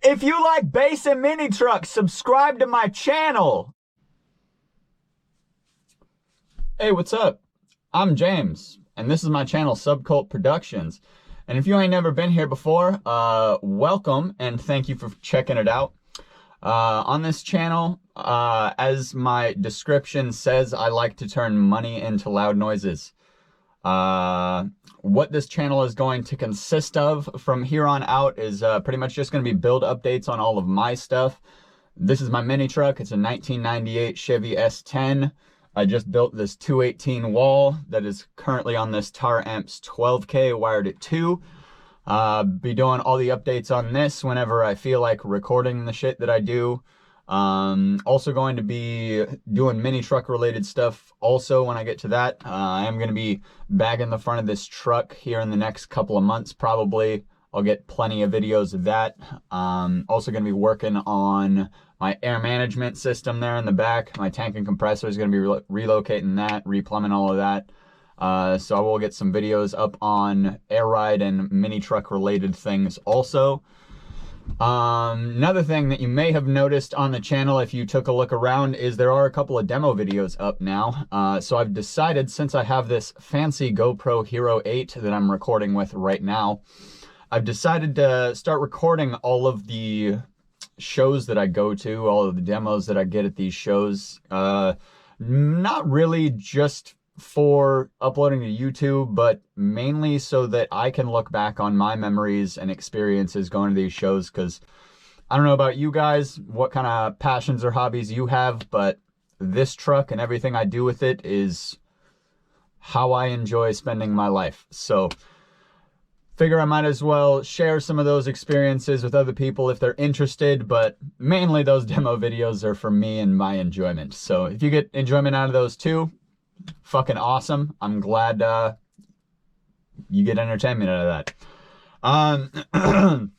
If you like bass and mini trucks, subscribe to my channel. Hey, what's up? I'm James, and this is my channel, Subcult Productions. And if you ain't never been here before, welcome, and thank you for checking it out. On this channel, as my description says, I like to turn money into loud noises. What this channel is going to consist of from here on out is pretty much just going to be build updates on all of my stuff. This is my mini truck. It's a 1998 Chevy S10. I just built this 218 wall that is currently on this Tar Amps 12K wired at 2. Be doing all the updates on this whenever I feel like recording the shit that I do. Also going to be doing mini truck related stuff also when I get to that. I am going to be bagging the front of this truck here in the next couple of months probably. I'll get plenty of videos of that. Also going to be working on my air management system there in the back. My tank and compressor is going to be relocating that, replumbing all of that. So I will get some videos up on air ride and mini truck related things also. Another thing that you may have noticed on the channel if you took a look around is there are a couple of demo videos up now. So I've decided, since I have this fancy GoPro Hero 8 that I'm recording with right now, I've decided to start recording all of the shows that I go to, all of the demos that I get at these shows. Not really just for uploading to YouTube, but mainly so that I can look back on my memories and experiences going to these shows, because I don't know about you guys, what kind of passions or hobbies you have, but this truck and everything I do with it is how I enjoy spending my life. So figure I might as well share some of those experiences with other people if they're interested, but mainly those demo videos are for me and my enjoyment. So if you get enjoyment out of those too, fucking awesome. I'm glad you get entertainment out of that.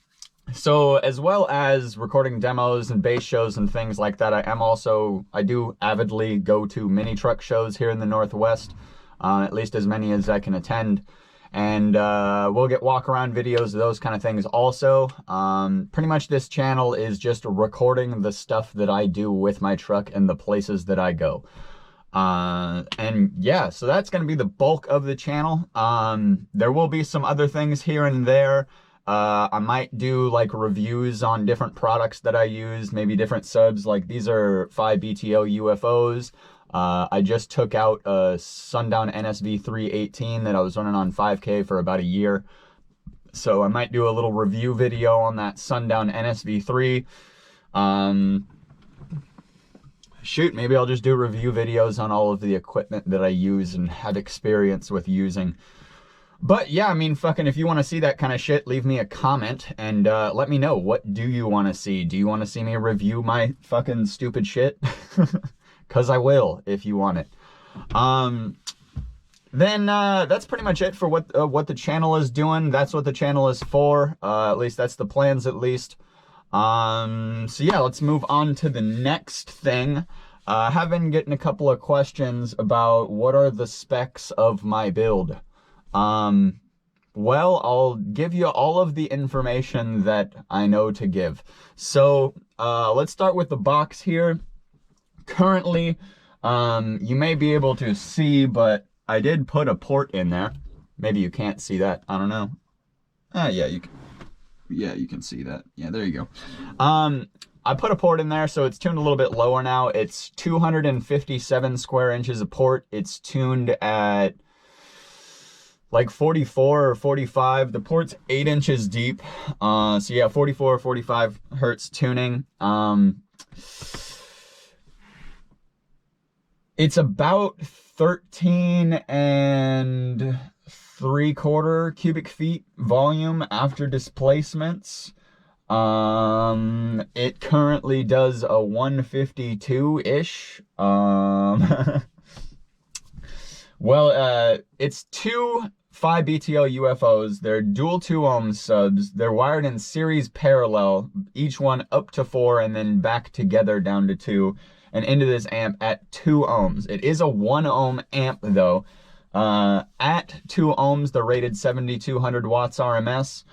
So as well as recording demos and bass shows and things like that, I do avidly go to mini truck shows here in the Northwest, at least as many as I can attend. And we'll get walk around videos, those kind of things also. Pretty much this channel is just recording the stuff that I do with my truck and the places that I go. And yeah, so that's going to be the bulk of the channel. There will be some other things here and there. I might do like reviews on different products that I use, maybe different subs. Like these are 5BTO UFOs. I just took out a Sundown NSV 318 that I was running on 5K for about a year. So I might do a little review video on that Sundown NSV 3. Shoot, maybe I'll just do review videos on all of the equipment that I use and have experience with using. But yeah, I mean, fucking, if you want to see that kind of shit, leave me a comment and let me know. What do you want to see? Do you want to see me review my fucking stupid shit? Because I will, if you want it. Then that's pretty much it for what the channel is doing. That's what the channel is for. At least that's the plans, at least. So yeah, let's move on to the next thing. I have been getting a couple of questions about what are the specs of my build. Well, I'll give you all of the information that I know to give. So, let's start with the box here. Currently, you may be able to see, but I did put a port in there. Maybe you can't see that. I don't know. Yeah, you can. Yeah, you can see that. Yeah, there you go. I put a port in there, so it's tuned a little bit lower now. It's 257 square inches of port. It's tuned at like 44 or 45. The port's 8 inches deep. So yeah, 44 or 45 hertz tuning. It's about 13.75 cubic feet volume after displacements. It currently does a 152-ish. Well, it's two 5BTO UFOs. They're dual 2 ohm subs. They're wired in series parallel, each one up to 4 and then back together down to 2 and into this amp at 2 ohms. It is a 1 ohm amp though. At 2 ohms, they're rated 7200 watts RMS.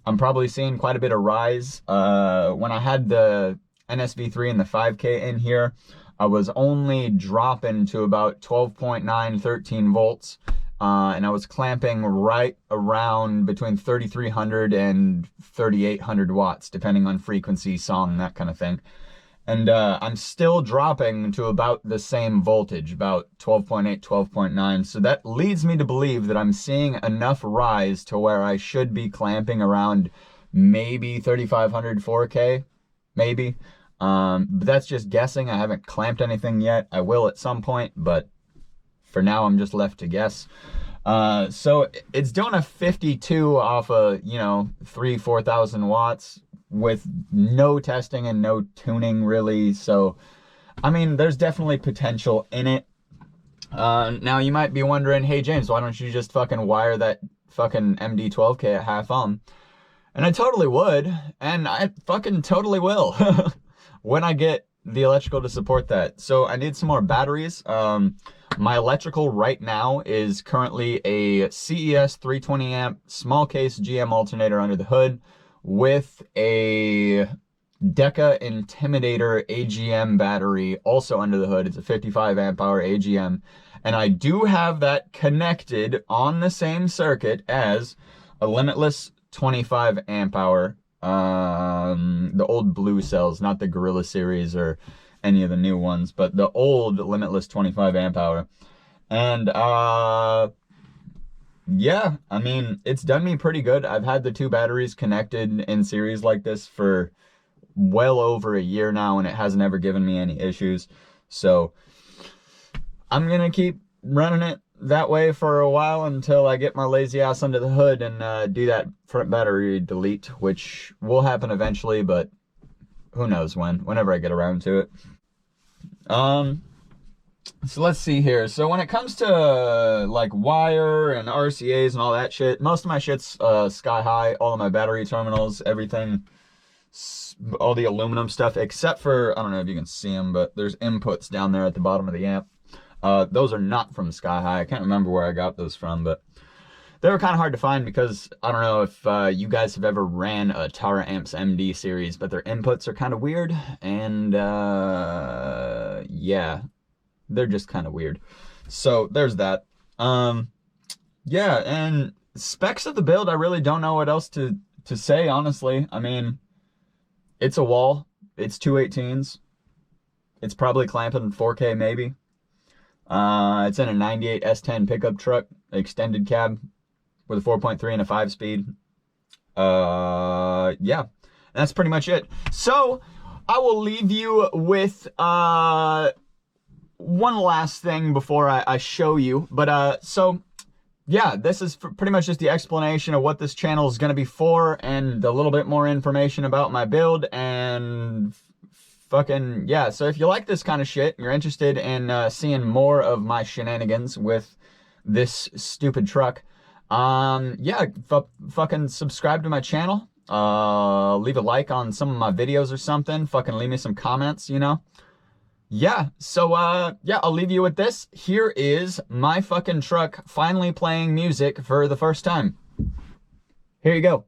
I'm probably seeing quite a bit of rise. When I had the NSV3 and the 5K in here, I was only dropping to about 12.9, 13 volts. And I was clamping right around between 3,300 and 3,800 watts, depending on frequency, song, that kind of thing. And I'm still dropping to about the same voltage, about 12.8, 12.9. So that leads me to believe that I'm seeing enough rise to where I should be clamping around maybe 3,500 4K, maybe. But that's just guessing. I haven't clamped anything yet. I will at some point, but for now I'm just left to guess. So it's doing a 52 off of, 4,000 watts with no testing and no tuning really. So, I mean, there's definitely potential in it. Now you might be wondering, hey James, why don't you just fucking wire that fucking MD12K at half ohm? And I totally would, and I fucking totally will when I get the electrical to support that. So I need some more batteries. My electrical right now is currently a CES 320 amp small case GM alternator under the hood with a Deca Intimidator AGM battery also under the hood. It's a 55 amp hour AGM. And I do have that connected on the same circuit as a Limitless 25 amp hour. The old blue cells, not the Gorilla series or any of the new ones, but the old Limitless 25 amp hour. And yeah, I mean, it's done me pretty good. I've had the two batteries connected in series like this for well over a year now, and it hasn't ever given me any issues. So I'm gonna keep running it that way for a while until I get my lazy ass under the hood and do that front battery delete, which will happen eventually, but who knows whenever I get around to it. So let's see here. So when it comes to like wire and RCAs and all that shit, most of my shit's sky high. All of my battery terminals, everything, all the aluminum stuff, except for, I don't know if you can see them, but there's inputs down there at the bottom of the amp. Those are not from Sky High. I can't remember where I got those from, but they were kind of hard to find because I don't know if you guys have ever ran a Tara Amps MD series, but their inputs are kind of weird, and yeah, they're just kind of weird. So there's that. Yeah, and specs of the build, I really don't know what else to say, honestly. I mean, it's a wall. It's 218s. It's probably clamping 4K maybe. It's in a 98 S10 pickup truck, extended cab with a 4.3 and a 5-speed. Yeah, that's pretty much it. So I will leave you with one last thing before I show you. But so yeah, this is pretty much just the explanation of what this channel is going to be for, and a little bit more information about my build, and fucking yeah. So if you like this kind of shit, you're interested in seeing more of my shenanigans with this stupid truck, yeah, fucking subscribe to my channel, leave a like on some of my videos or something, fucking leave me some comments, you know. Yeah, so yeah, I'll leave you with this. Here is my fucking truck finally playing music for the first time. Here you go.